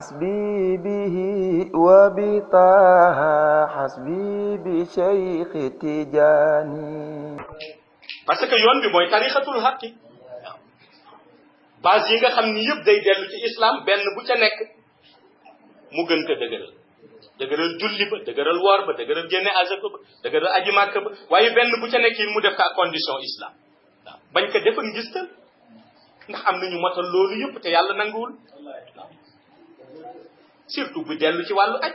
حسبي به وبطه حسبي بشيخ تجاني. parce que yoon bi mooy tarixatul xaqi base yi nga xam ni yëpp day dellu ci islam benn bu ca nekk mu gën ko dëgëral julli ba dëgëral woor ba dëgëral génne azaka ba dëgëral aji màkk ba waaye benn bu ca nekk yi mu def ko ak condition islam waaw bañ ko def ak ngistal ndax am nañu motal loolu yëpp te yàlla nanguwul surtout bu dellu ci wàllu aj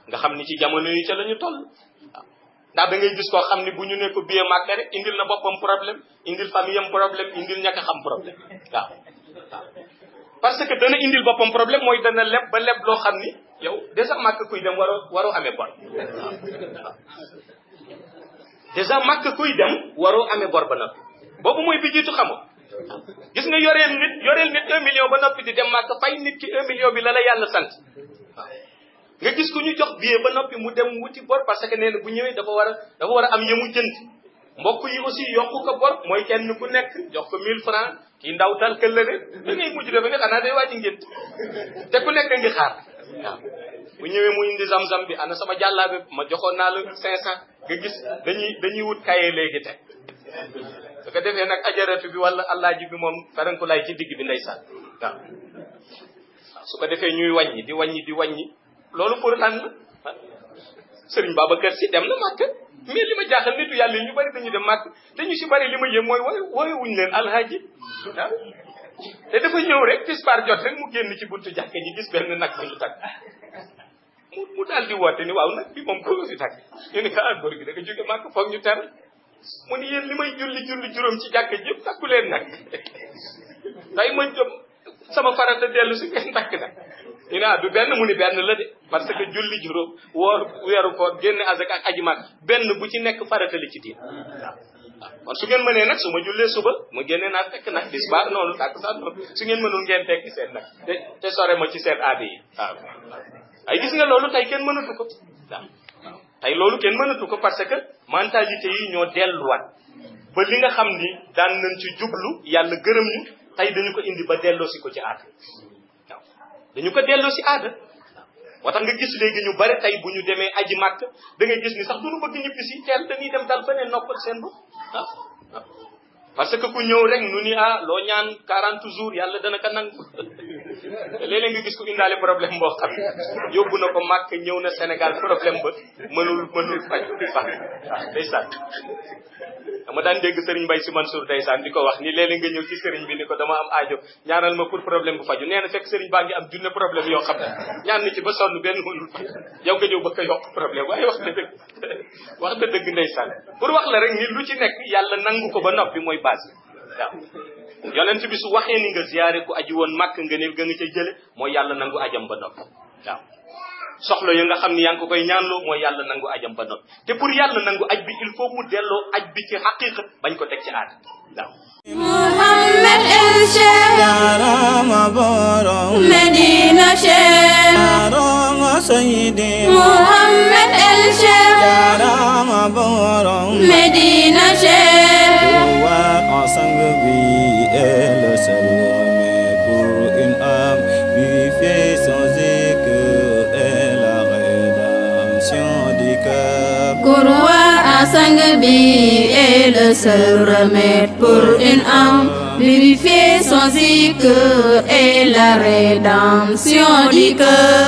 nga xam ni ci jamono yi ca la ñu toll waaw ndax da ngay gis koo xam ni bu ñu ne ko billet màkk rek indil na boppam problème indil famille am problème indil ñàkk a xam problème waaw parce que dana indil boppam problème mooy dana leb ba leb loo xam ni yow déjà màkk kuy dem waroo amee bor waaw déjà màkk kuy dem waroo amee bor ba noppi boobu mooy bi jiitu xamoo gis nga yoreel nit 1 million ba noppi di dem màkk fay nit ki 1 million bi la la yàlla sant nga gis ku ñu jox billet ba noppi mu dem wuti bor parce que nee na bu ñëwee dafa war a am yemu jënd mbokk yi aussi yokku ko bor mooy kenn ku nekk jox ko 1000 francs kii ndaw tal këllëre da ngay mujj defe ne xanaa day wàcc ngént te ku nekk ngi xaar waaw bu ñëwee mu indi zam-zam bi ana sama jàllaabe ma joxoon naa la 500 nga gis dañuy wut kaye léegi teg su ko defee nag ajaratu bi wala allaaji bi moom faranku lay ci digg bi ndeysaan waaw su ko defee ñuy wàññi di wàññi loolu pour lan la Sëriñ Babacar Si dem na màkk mais li ma jaaxal nitu yàlla yi ñu bari dañuy dem màkk te ñu si bari li ma yëm mooy wooye wuñ leen alhaaji waaw te dafa ñëw rek tisbaar jot rek mu génn ci buntu jàkka ji gis benn nag ba ñu tagg mu daal di woote ni waaw nag bi moom ko fi tagg ñu ne ko góor gi da nga jóge màkk foog ñu teral mu ni yéen li may julli juróom ci jàkka ji yëpp takku leen nag day ma jëm sama farata dellu si ngeen takk nag ñu ne du benn mu ni benn la de parce que julli juróom woor weeru koor génne azak ak aji mag benn bu ci nekk farata li ci diin waaw kon su ngeen mënee nag su ma jullee suba mu génne naa fekk nag tisbaar noonu takkusaan noonu su ngeen mënul ngeen tekki seen nag te sore ma ci seen aada yi waaw ay gis nga loolu tey kenn mënatu ko waaw tey loolu kenn mënatu ko parce que mentalité yi ñoo delluwaat ba li nga xam ni daan nañ ci jublu yàlla gërëm ñu tey dañu ko indi ba delloosi ko ci aada waaw dañu ko delloosi aada moo tax nga gis léegi ñu bari tey bu ñu demee aji màkk da ngay gis ni sax duñu bëgg ñibbi si teel dañuy dem dal feneen noppal seen bopp waaw parce que ku ñëw rek nu ni loo ñaan 40 jours yàlla dana ko nangu léeg-léeg nga gis ku indaale problème boo xam yóbbu na ko màkk ñëw na Sénégal problème ba mënul faj waaw ndeysaan dama daan dégg Serigne Mbaye Sy Mansour ndeysaan di ko wax ni léeg-léeg nga ñëw ci Serigne bi ni ko dama am aajo ñaanal ma pour problème bu faju nee na fekk Serigne baa ngi am junne problème yoo xam ne ñaan na ci ba sonn benn mënul faj yow nga ñëw ba ko yokk problème waaye wax na dëgg ndeysaan pour wax la rek ni lu ci nekk yàlla nangu ko ba noppi mooy base waaw yonent bi su waxee ni nga ziyaare ku aji woon màkk nga neel ga nga ca jële mooy yàlla nangu ajam ba noppi waaw soxla ya nga xam ni yaa ngi ko koy ñaanloo mooy yàlla nangu ajam ba noppi te pour yàlla nangu aj bi il faut mu delloo aj bi ci xaqiqa bañ ko teg ci aada waaw Muhammad el Cheikh Yarama borom Medina Cheikh Yarama Sayyidi Muhammad el Cheikh Yarama borom Medina Cheikh Wa sang bi est le seul remède pour une âme vivifiée sans écueil et la rédemption du cœur. Kurwa Sang bi est le seul remède pour une âme vivifiée sans écueil et la rédemption du cœur.